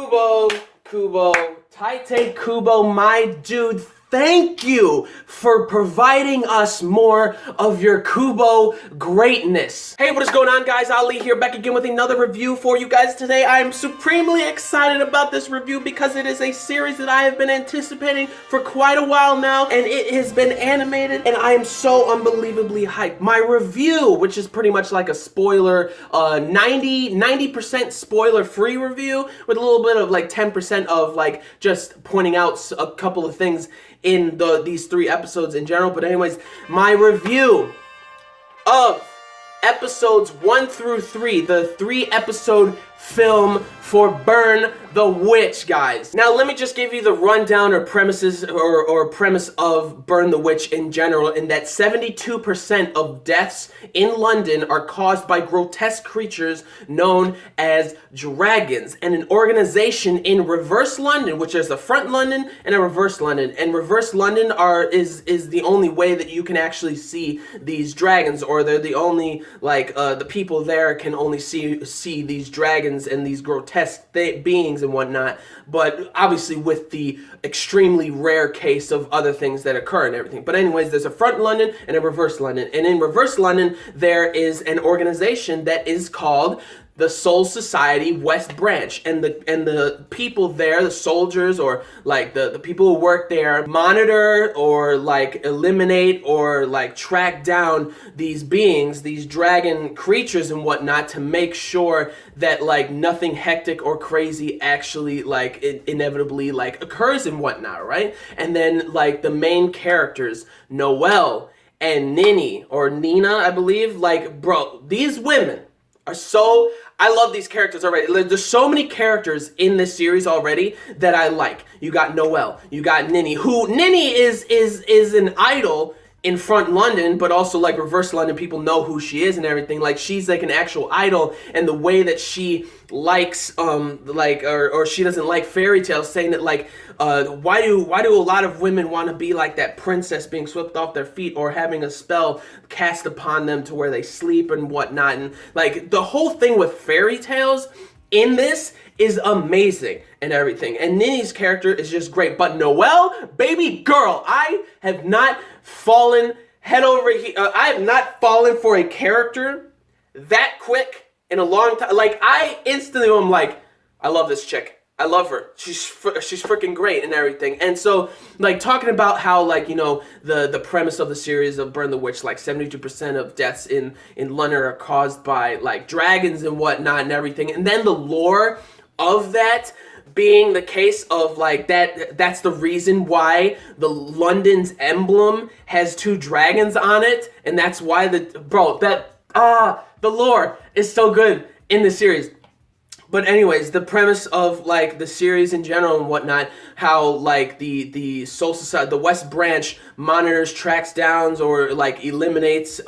Kubo, Tite Kubo, my dude, thank you for providing us more of your Kubo greatness. Hey, what is going on, guys? Ali here, back again with another review for you guys today. I am supremely excited about this review because it is a series that I have been anticipating for quite a while now, and it has been animated, and I am so unbelievably hyped. My review, which is pretty much like a spoiler, 90% spoiler-free review, with a little bit of like 10% of like just pointing out a couple of things in these 3 episodes in general. But anyways, my review of episodes 1 through 3, the 3-episode film for Burn the Witch, guys. Now let me just give you the rundown or premises or premise of Burn the Witch in general, in that 72% of deaths in London are caused by grotesque creatures known as dragons, and an organization in Reverse London, which is a front London and a reverse London, and Reverse London is the only way that you can actually see these dragons, or they're the only, like, the people there can only see these dragons and these grotesque beings and whatnot, but obviously with the extremely rare case of other things that occur and everything. But anyways, there's a front London and a reverse London, and in Reverse London there is an organization that is called the Soul Society West Branch, and the people there, the soldiers, or like the people who work there, monitor or like eliminate or like track down these beings, these dragon creatures and whatnot, to make sure that like nothing hectic or crazy actually like inevitably like occurs and whatnot, right? And then like the main characters, Noelle and Nini, or Nina, I believe, like, bro, these women are so, I love these characters already. There's so many characters in this series already that I like. You got Noelle, you got Nini, who Nini is an idol in front London, but also like Reverse London, people know who she is and everything. Like, she's like an actual idol, and the way that she likes or she doesn't like fairy tales, saying that like why do a lot of women want to be like that princess being swept off their feet, or having a spell cast upon them to where they sleep and whatnot. And like the whole thing with fairy tales in this is amazing and everything, and Nini's character is just great. But Noelle, baby girl, I have not fallen head over here. I have not fallen for a character that quick in a long time. Like, I instantly am like, I love this chick. I love her. She's freaking great and everything. And so, like, talking about how, like, you know, the premise of the series of Burn the Witch, like 72% of deaths in London are caused by like dragons and whatnot and everything, and then the lore of that being the case of like that's the reason why the London's emblem has 2 dragons on it, and that's why the lore is so good in the series. But anyways, the premise of like the series in general and whatnot, how like the Soul Society, the West Branch, monitors, tracks down, or like eliminates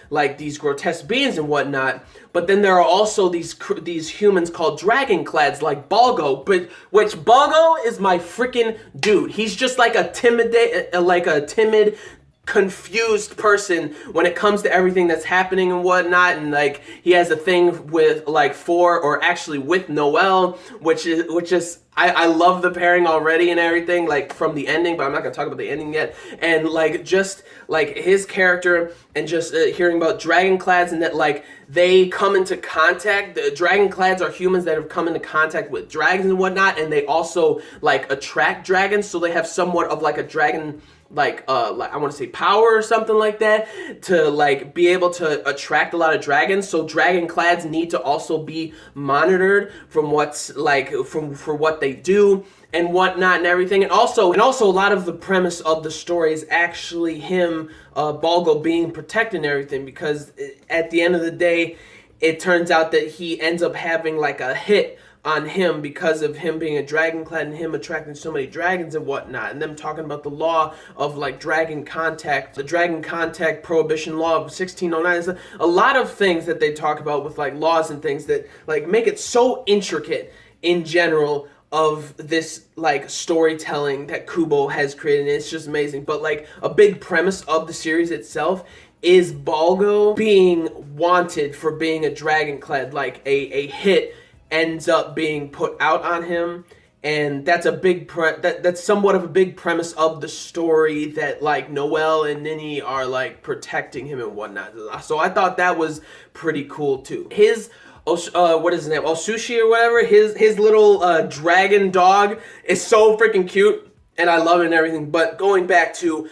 like these grotesque beings and whatnot. But then there are also these humans called Dragonclads, like Balgo, which Balgo is my freaking dude. He's just like a timid, confused person when it comes to everything that's happening and whatnot. And like he has a thing with like with Noelle, which is I love the pairing already and everything, like from the ending, but I'm not gonna talk about the ending yet. And like just like his character, and just hearing about Dragonclads, and that like they come into contact. The Dragonclads are humans that have come into contact with dragons and whatnot, and they also like attract dragons, so they have somewhat of like a dragon, like I want to say power or something like that, to like be able to attract a lot of dragons. So Dragonclads need to also be monitored from what's like for what they do and whatnot and everything. And also a lot of the premise of the story is actually him, Balgo, being protected and everything, because at the end of the day, it turns out that he ends up having like a hit on him because of him being a Dragonclad and him attracting so many dragons and whatnot, and them talking about the law of like dragon contact, the dragon contact prohibition law of 1609. A lot of things that they talk about with like laws and things that like make it so intricate in general of this like storytelling that Kubo has created, and it's just amazing. But like a big premise of the series itself is Balgo being wanted for being a Dragonclad, like a hit ends up being put out on him. And that's a big that's somewhat of a big premise of the story, that like Noelle and Nini are like protecting him and whatnot. So I thought that was pretty cool too. His what is his name? Osushi or whatever. His little dragon dog is so freaking cute, and I love it and everything. But going back to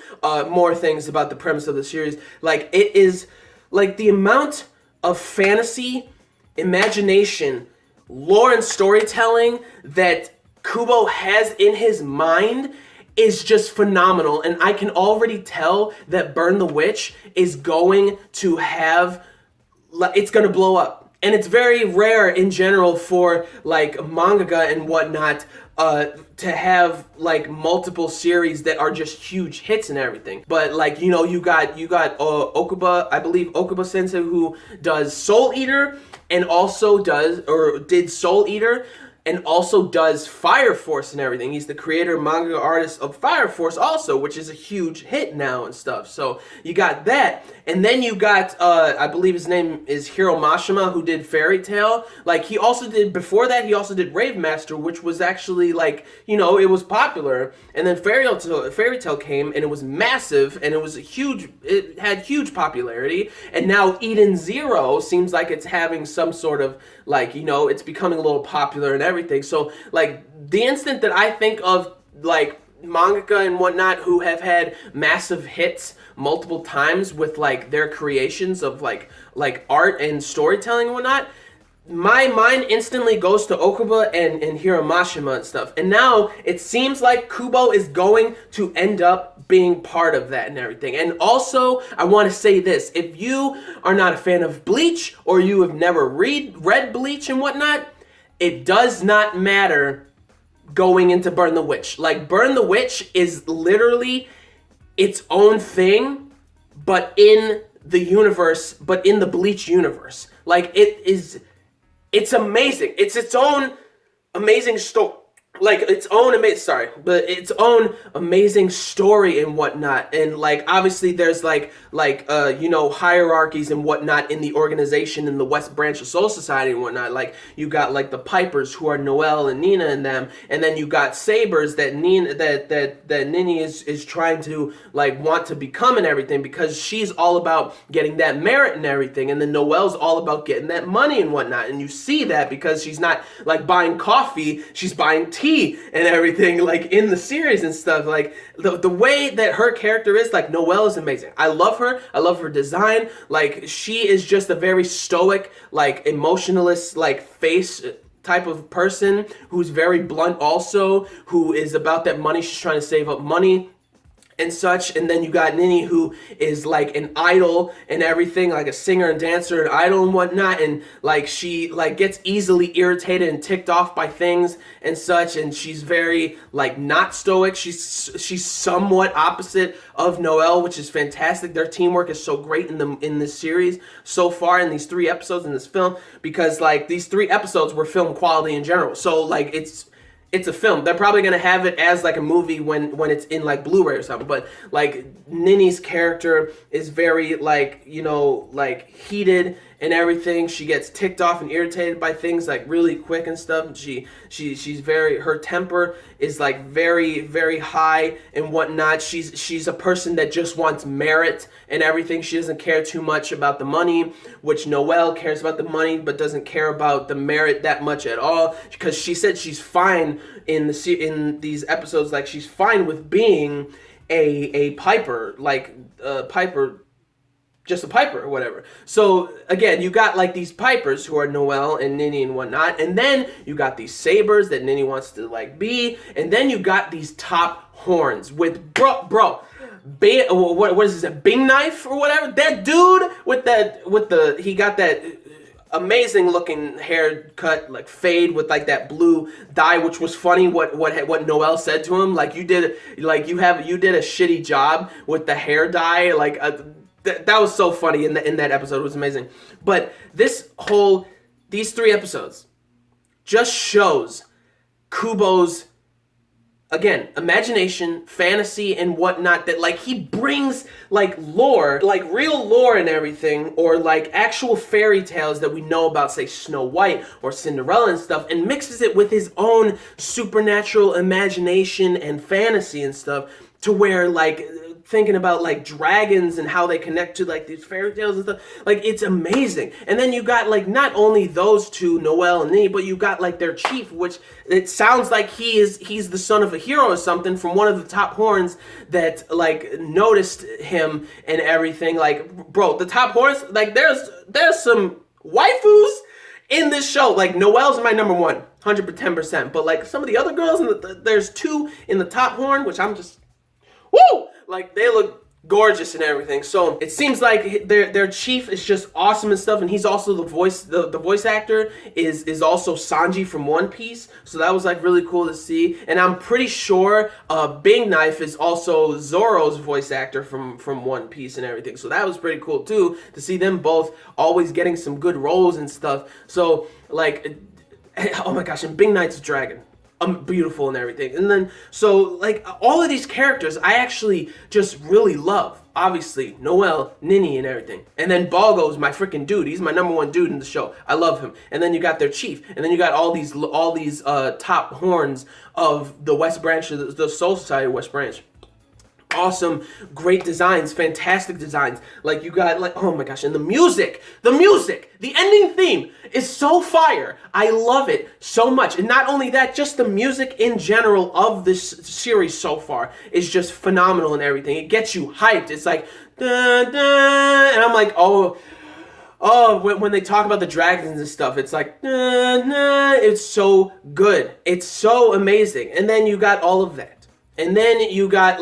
more things about the premise of the series, like it is like the amount of fantasy, imagination, lore, and storytelling that Kubo has in his mind is just phenomenal, and I can already tell that Burn the Witch is going to have, it's going to blow up. And it's very rare in general for like mangaka and whatnot to have like multiple series that are just huge hits and everything. But like, you know, you got Okubo, I believe Okubo-Sensei, who does Soul Eater and also did Soul Eater, and also does Fire Force and everything. He's the creator, manga artist of Fire Force also, which is a huge hit now and stuff. So you got that. And then you got, I believe his name is Hiro Mashima, who did Fairy Tail. Like, he also did, before that, he also did Rave Master, which was actually, like, you know, it was popular. And then Fairy Tail came, and it was massive, and it had huge popularity. And now Eden Zero seems like it's having some sort of, like, you know, it's becoming a little popular and everything. So, like, the instant that I think of, like, mangaka and whatnot who have had massive hits multiple times with like their creations of like art and storytelling and whatnot, my mind instantly goes to Okubo and Hiro Mashima and stuff. And now it seems like Kubo is going to end up being part of that and everything. And also, I want to say this: if you are not a fan of Bleach, or you have never read Bleach and whatnot, it does not matter going into Burn the Witch. Like, Burn the Witch is literally its own thing, but in the universe, but in the Bleach universe. Like, it's amazing. It's its own amazing story. Like, its own amazing story and whatnot. And like, obviously there's you know, hierarchies and whatnot in the organization in the West Branch of Soul Society and whatnot. Like, you got like the Pipers, who are Noelle and Nina and them, and then you got Sabers that Nini is trying to like want to become and everything, because she's all about getting that merit and everything, and then Noelle's all about getting that money and whatnot. And you see that because she's not like buying coffee, she's buying tea and everything, like in the series and stuff. Like the way that her character is, like, Noelle is amazing. I love her. I love her design. Like, she is just a very stoic, like, emotionalist, like, face type of person who's very blunt also, who is about that money. She's trying to save up money and such. And then you got Nini, who is like an idol and everything, like a singer and dancer and idol and whatnot, and like she like gets easily irritated and ticked off by things and such, and she's very like not stoic. She's somewhat opposite of Noelle, which is fantastic. Their teamwork is so great in this series so far, in these 3 episodes in this film, because like these 3 episodes were film quality in general. So like it's a film. They're probably going to have it as like a movie when it's in like Blu-ray or something. But like Nini's character is very like, you know, like heated and everything. She gets ticked off and irritated by things like really quick and stuff. She's very, her temper is like very, very high and whatnot. She's a person that just wants merit and everything. She doesn't care too much about the money, which Noelle cares about the money but doesn't care about the merit that much at all, because she said she's fine in these episodes. Like, she's fine with being a piper, like piper, just a piper or whatever. So again, you got like these pipers who are Noelle and Nini and whatnot, and then you got these sabers that Nini wants to like be, and then you got these top horns with what is this, a Bing knife or whatever? That dude he got that amazing looking haircut, like fade with like that blue dye, which was funny what Noelle said to him, like, you did a shitty job with the hair dye, like that was so funny in that episode. It was amazing. But these 3 episodes just shows Kubo's again, imagination, fantasy, and whatnot, that like he brings like lore, like real lore and everything, or like actual fairy tales that we know about, say Snow White or Cinderella and stuff, and mixes it with his own supernatural imagination and fantasy and stuff, to where like thinking about like dragons and how they connect to like these fairy tales and stuff. Like, it's amazing. And then you got like not only those two, Noelle and Nee, but you got like their chief, which it sounds like he's the son of a hero or something, from one of the top horns that like noticed him and everything. Like, bro, the top horns, like there's some waifus in this show. Like, Noelle's my number one, 110%. But like some of the other girls, there's two in the top horn, which I'm just, woo! Like, they look gorgeous and everything. So it seems like their chief is just awesome and stuff, and he's also the voice actor is also Sanji from One Piece. So that was like really cool to see. And I'm pretty sure Big Knife is also Zoro's voice actor from One Piece and everything. So that was pretty cool too, to see them both always getting some good roles and stuff. So like, oh my gosh, and Big Knife's dragon, beautiful and everything. And then, so like all of these characters I actually just really love. Obviously Noelle, Nini, and everything. And then Balgo's my freaking dude. He's my number one dude in the show. I love him. And then you got their chief, and then you got all these top horns of the West Branch, of the Soul Society West Branch. Awesome, great designs, fantastic designs. Like, you got like, oh my gosh, and the music, the ending theme is so fire. I love it so much. And not only that, just the music in general of this series so far is just phenomenal and everything. It gets you hyped. It's like, dun, dun, and I'm like, oh, when they talk about the dragons and stuff, it's like, dun, dun, it's so good. It's so amazing. And then you got all of that. And then you got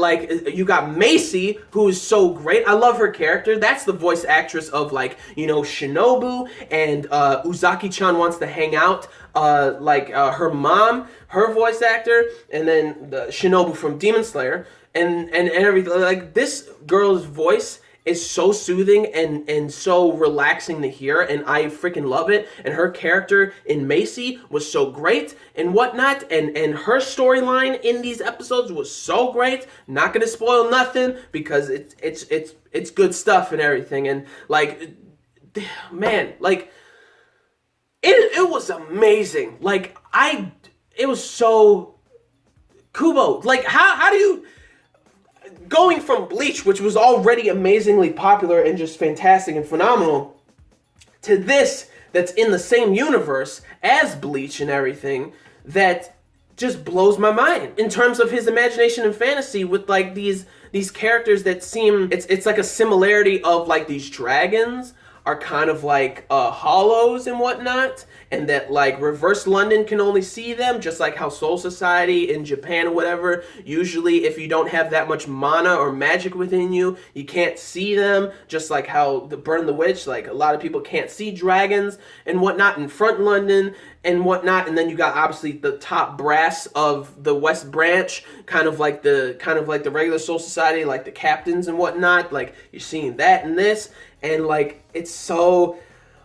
Macy, who is so great. I love her character. That's the voice actress of, like, you know, Shinobu, and Uzaki-chan Wants to Hang Out. Her mom, her voice actor, and then the Shinobu from Demon Slayer, and everything. Like, this girl's voice is so soothing and so relaxing to hear, and I freaking love it. And her character in Macy was so great and whatnot, and her storyline in these episodes was so great. Not gonna spoil nothing, because it's good stuff and everything. And like, man, like it was amazing. Like, it was so Kubo. Like, how do you, going from Bleach, which was already amazingly popular and just fantastic and phenomenal, to this that's in the same universe as Bleach and everything, that just blows my mind in terms of his imagination and fantasy, with like these characters that seem, it's like a similarity of like these dragons are kind of like hollows and whatnot, and that like Reverse London can only see them, just like how Soul Society in Japan or whatever, usually if you don't have that much mana or magic within you, you can't see them, just like how the Burn the Witch, like a lot of people can't see dragons and whatnot in Front London and whatnot. And then you got obviously the top brass of the West Branch, kind of like the regular Soul Society, like the captains and whatnot. Like, you're seeing that in this, and like, it's so,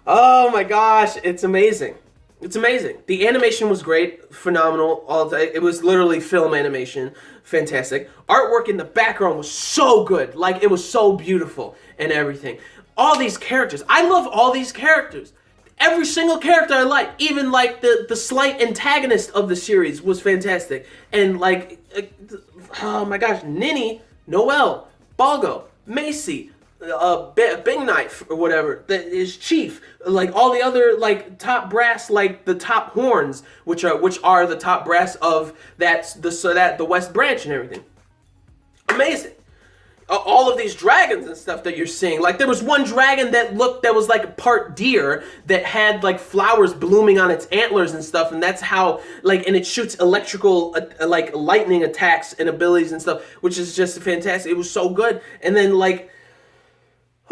oh my gosh, it's amazing. It's amazing. The animation was great, phenomenal. It was literally film animation, fantastic. Artwork in the background was so good, like it was so beautiful and everything. All these characters, I love all these characters. Every single character I like, even like the slight antagonist of the series was fantastic. And like, oh my gosh, Nini, Noelle, Balgo, Macy, Big Knife or whatever, that is chief, like all the other like top brass, like the top horns, which are the top brass of the West Branch and everything. Amazing. All of these dragons and stuff that you're seeing. Like, there was one dragon that was like part deer, that had like flowers blooming on its antlers and stuff, and that's how, like, and it shoots electrical like lightning attacks and abilities and stuff, which is just fantastic. It was so good. And then like,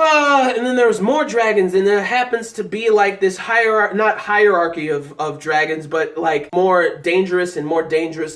and then there was more dragons, and there happens to be like this not hierarchy of dragons, but like more dangerous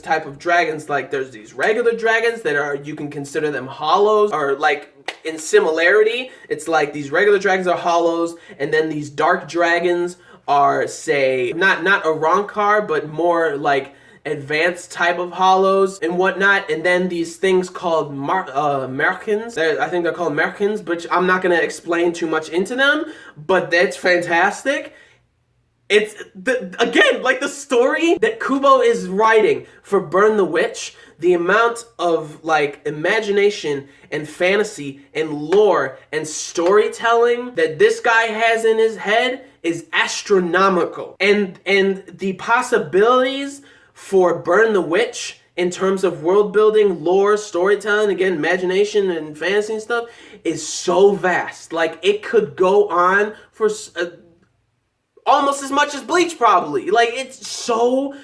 type of dragons. Like, there's these regular dragons that are, you can consider them hollows, or like in similarity, it's like these regular dragons are hollows, and then these dark dragons are, say, not a Rancor, but more like advanced type of hollows and whatnot, and then these things called Merkins. I think they're called Merkins, but I'm not going to explain too much into them, but that's fantastic. It's, again, like the story that Kubo is writing for Burn the Witch, the amount of like imagination and fantasy and lore and storytelling that this guy has in his head is astronomical. And the possibilities for Burn the Witch in terms of world building, lore, storytelling, again, imagination and fantasy and stuff is so vast. Like it could go on for almost as much as Bleach probably. Like it's so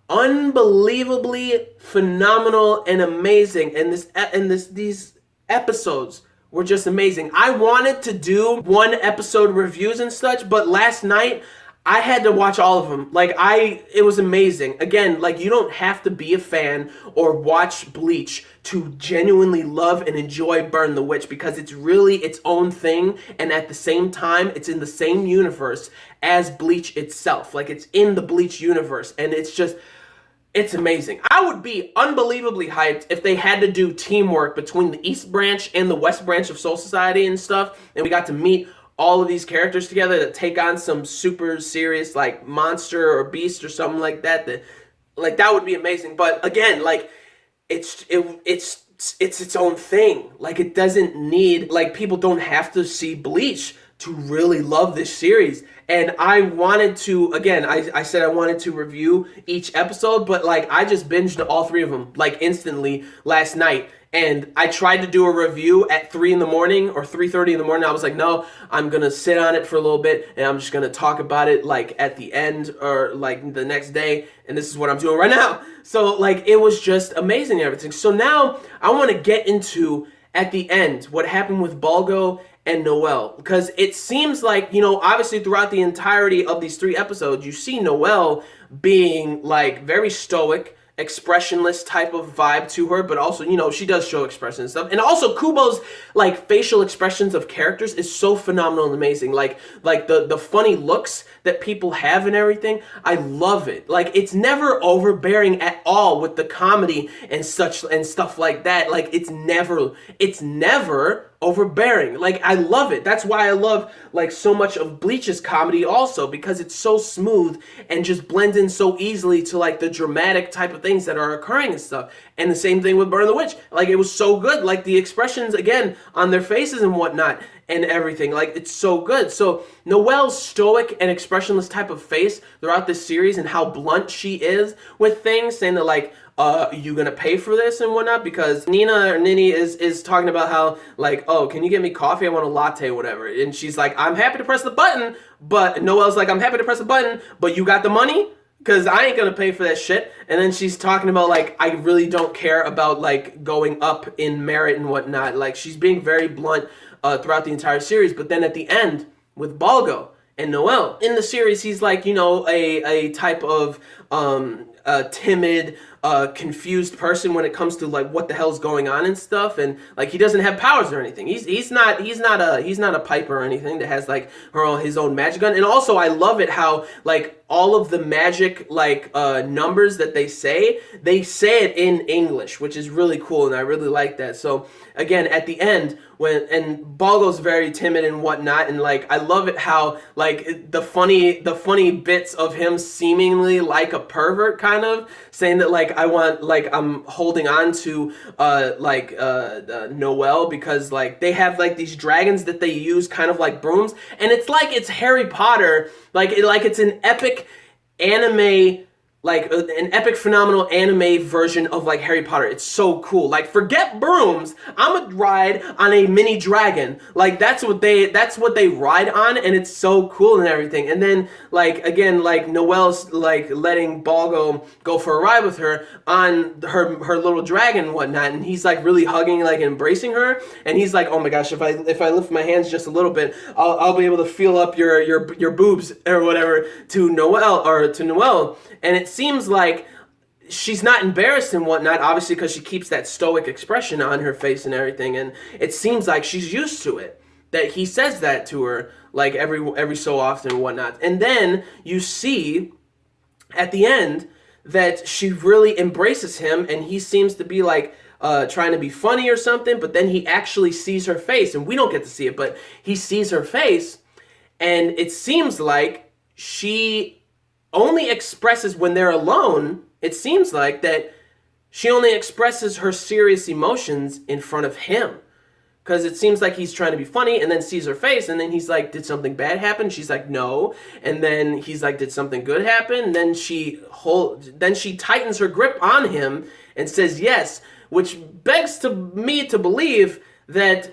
unbelievably phenomenal and amazing, and these episodes were just amazing. I wanted to do one episode reviews and such, but last night I had to watch all of them. Like it was amazing. Again, like you don't have to be a fan or watch Bleach to genuinely love and enjoy Burn the Witch, because it's really its own thing, and at the same time it's in the same universe as Bleach itself. Like it's in the Bleach universe, and it's amazing. I would be unbelievably hyped if they had to do teamwork between the East Branch and the West Branch of Soul Society and stuff, and we got to meet all of these characters together that take on some super serious like monster or beast or something like that. That would be amazing. But again, like it's its own thing. Like it doesn't need, like people don't have to see Bleach to really love this series. And I wanted to, again, I said I wanted to review each episode, but like I just binged all three of them like instantly last night. And I tried to do a review at 3 in the morning or 3:30 in the morning. I was like, no, I'm going to sit on it for a little bit and I'm just going to talk about it like at the end or like the next day. And this is what I'm doing right now. So like it was just amazing and everything. So now I want to get into at the end what happened with Balgo and Noelle, because it seems like, you know, obviously throughout the entirety of these 3 episodes, you see Noelle being like very stoic, expressionless type of vibe to her, but also, you know, she does show expression and stuff. And also Kubo's like facial expressions of characters is so phenomenal and amazing. Like the funny looks that people have and everything, I love it. Like it's never overbearing at all with the comedy and such and stuff like that. Like it's never overbearing. Like I love it. That's why I love like so much of Bleach's comedy also, because it's so smooth and just blends in so easily to like the dramatic type of things that are occurring and stuff. And the same thing with Burn the Witch. Like it was so good. Like the expressions again on their faces and whatnot and everything. Like it's so good. So Noelle's stoic and expressionless type of face throughout this series and how blunt she is with things, saying that like, you gonna pay for this and whatnot, because Nina or Nini is talking about how like, oh, can you get me coffee? I want a latte or whatever. And she's like, I'm happy to press the button, but Noelle's like, I'm happy to press the button, but you got the money? Because I ain't gonna pay for that shit. And then she's talking about like, I really don't care about like going up in merit and whatnot. Like she's being very blunt throughout the entire series. But then at the end with Balgo and Noelle in the series, he's like, you know, a type of timid, confused person when it comes to like what the hell's going on and stuff, and like he doesn't have powers or anything. He's not a piper or anything that has like his own magic gun. And also I love it how like all of the magic like numbers that they say it in English, which is really cool, and I really like that. So again, at the end, and Balgo's very timid and whatnot, and like I love it how like the funny bits of him seemingly like a pervert kind of saying that like I'm holding on to Noelle because like they have like these dragons that they use kind of like brooms, and it's like it's Harry Potter, like it's an epic anime, like an epic phenomenal anime version of like Harry Potter. It's so cool. Like forget brooms, I'm a ride on a mini dragon. Like that's what they ride on, and it's so cool and everything. And then like again, like Noelle's like letting Balgo go for a ride with her on her little dragon and whatnot, and he's like really hugging, like embracing her, and he's like, oh my gosh, if I lift my hands just a little bit, I'll be able to feel up your boobs or whatever to Noelle. And it seems like she's not embarrassed and whatnot, obviously, because she keeps that stoic expression on her face and everything. And it seems like she's used to it, that he says that to her like every so often and whatnot. And then you see at the end that she really embraces him, and he seems to be like trying to be funny or something, but then he actually sees her face, and we don't get to see it, but he sees her face, and it seems like she only expresses when they're alone, it seems like that she only expresses her serious emotions in front of him. Because it seems like he's trying to be funny and then sees her face and then he's like, did something bad happen? She's like, no. And then he's like, did something good happen? And then she tightens her grip on him and says yes, which begs to me to believe that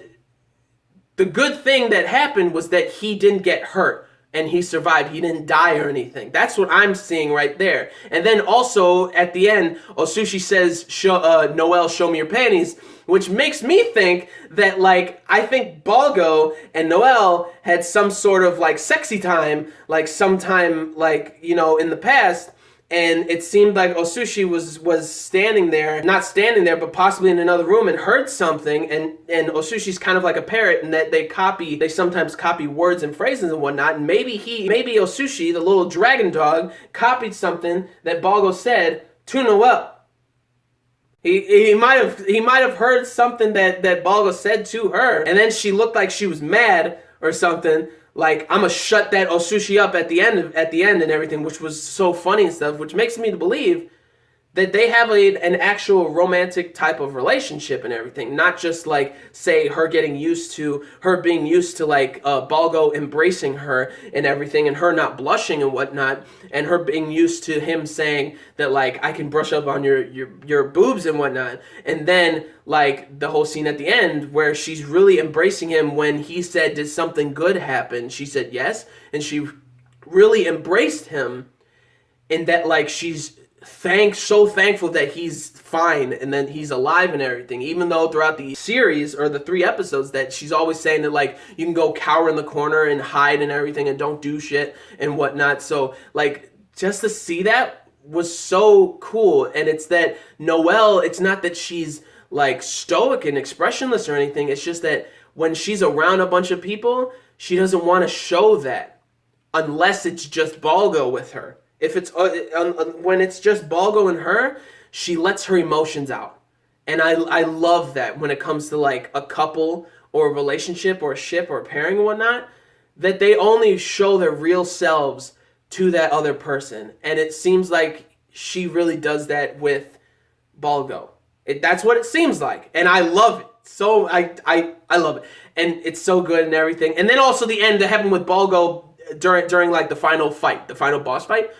the good thing that happened was that he didn't get hurt. And he survived. He didn't die or anything. That's what I'm seeing right there. And then also at the end, Osushi says, Noelle, show me your panties, which makes me think that, like, I think Balgo and Noelle had some sort of, like, sexy time, like, sometime, like, you know, in the past. And it seemed like Osushi was standing there, not standing there, but possibly in another room and heard something. And Osushi's kind of like a parrot in that they sometimes copy words and phrases and whatnot. And maybe Osushi, the little dragon dog, copied something that Balgo said to Noelle. He might have heard something that Balgo said to her, and then she looked like she was mad or something. Like, I'm gonna shut that Osushi up at the end and everything, which was so funny and stuff, which makes me believe that they have an actual romantic type of relationship and everything, not just like, say, her being used to like Balgo embracing her and everything, and her not blushing and whatnot, and her being used to him saying that, like, I can brush up on your boobs and whatnot, and then like the whole scene at the end where she's really embracing him when he said, did something good happen? She said yes, and she really embraced him in that, like, she's so thankful that he's fine and then he's alive and everything, even though throughout the series or the 3 episodes that she's always saying that, like, you can go cower in the corner and hide and everything and don't do shit and whatnot. So, like, just to see that was so cool. And it's that Noelle, it's not that she's like stoic and expressionless or anything, it's just that when she's around a bunch of people, she doesn't want to show that unless it's just Balgo with her. If it's when it's just Balgo and her, she lets her emotions out. And I love that when it comes to, like, a couple or a relationship or a ship or a pairing and whatnot, that they only show their real selves to that other person. And it seems like she really does that with Balgo. That's what it seems like. And I love it. So I love it. And it's so good and everything. And then also the end that happened with Balgo during like the final boss fight.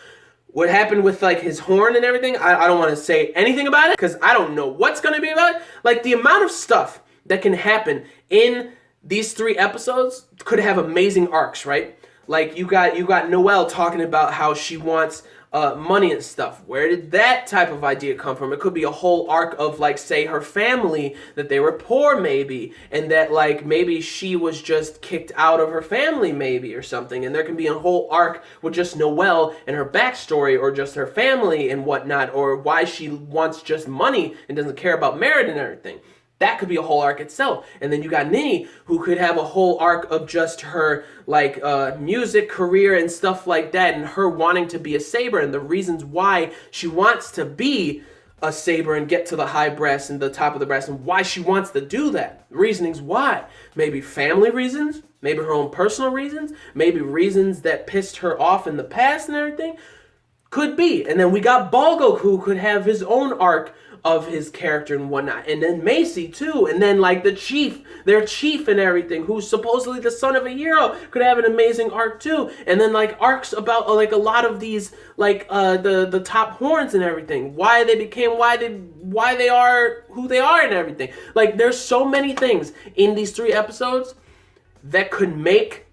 What happened with, like, his horn and everything, I don't want to say anything about it because I don't know what's going to be about it. Like, the amount of stuff that can happen in these 3 episodes could have amazing arcs, right? Like, you got Noelle talking about how she wants money and stuff. Where did that type of idea come from? It could be a whole arc of, like, say, her family, that they were poor maybe, and that, like, maybe she was just kicked out of her family maybe or something, and there can be a whole arc with just Noelle and her backstory, or just her family and whatnot, or why she wants just money and doesn't care about merit and everything. That could be a whole arc itself. And then you got Nini, who could have a whole arc of just her, like, music career and stuff like that, and her wanting to be a saber, and the reasons why she wants to be a saber and get to the high brass and the top of the brass, and why she wants to do that. Reasonings why. Maybe family reasons, maybe her own personal reasons, maybe reasons that pissed her off in the past and everything. Could be. And then we got Balgo, who could have his own arc of his character and whatnot, and then Macy too, and then, like, their chief and everything, who's supposedly the son of a hero, could have an amazing arc too, and then, like, arcs about, like, a lot of these, like, the top horns and everything, why they are who they are and everything. Like, there's so many things in these 3 episodes that could make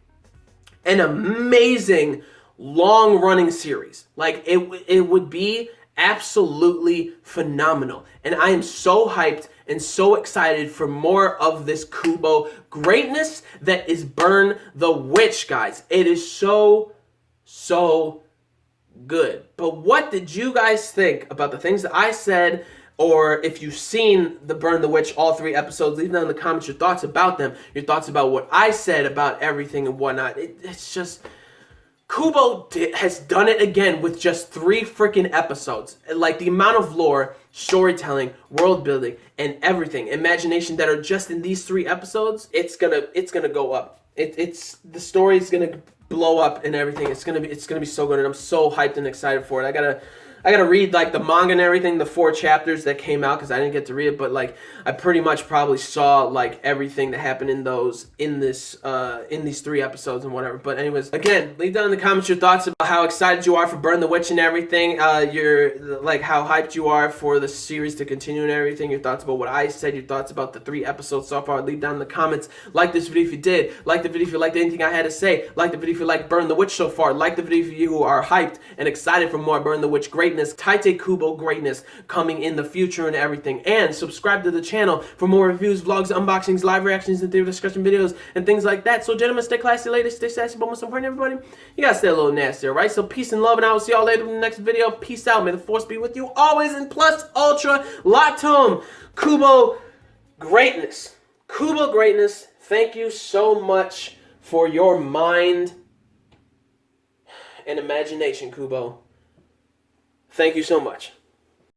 an amazing long-running series. Like, it would be absolutely phenomenal. And I am so hyped and so excited for more of this Kubo greatness that is Burn the Witch, guys. It is so good. But what did you guys think about the things that I said? Or if you've seen the Burn the Witch, all 3 episodes, leave down in the comments your thoughts about them, your thoughts about what I said about everything and whatnot. It's just, Kubo has done it again with just 3 freaking episodes. Like, the amount of lore, storytelling, world building, and everything, imagination that are just in these 3 episodes, it's gonna go up. It's the story's gonna blow up and everything. It's gonna be so good, and I'm so hyped and excited for it. I gotta read like the manga and everything, the 4 chapters that came out, because I didn't get to read it, but like I pretty much probably saw like everything that happened in these 3 episodes and whatever. But anyways, again, leave down in the comments your thoughts about how excited you are for Burn the Witch and everything. Your like how hyped you are for the series to continue and everything. Your thoughts about what I said. Your thoughts about the 3 episodes so far. Leave down in the comments. Like this video if you did. Like the video if you liked anything I had to say. Like the video if you liked Burn the Witch so far. Like the video if you are hyped and excited for more Burn the Witch greatness, Tite Kubo greatness coming in the future and everything. And subscribe to the channel for more reviews, vlogs, unboxings, live reactions, and theory discussion videos, and things like that. So gentlemen, stay classy, ladies, stay sassy, but most important, everybody, you gotta stay a little nasty, alright? So peace and love, and I will see y'all later in the next video. Peace out. May the force be with you always, and plus ultra latum. Kubo greatness. Kubo greatness. Thank you so much for your mind and imagination, Kubo. Thank you so much.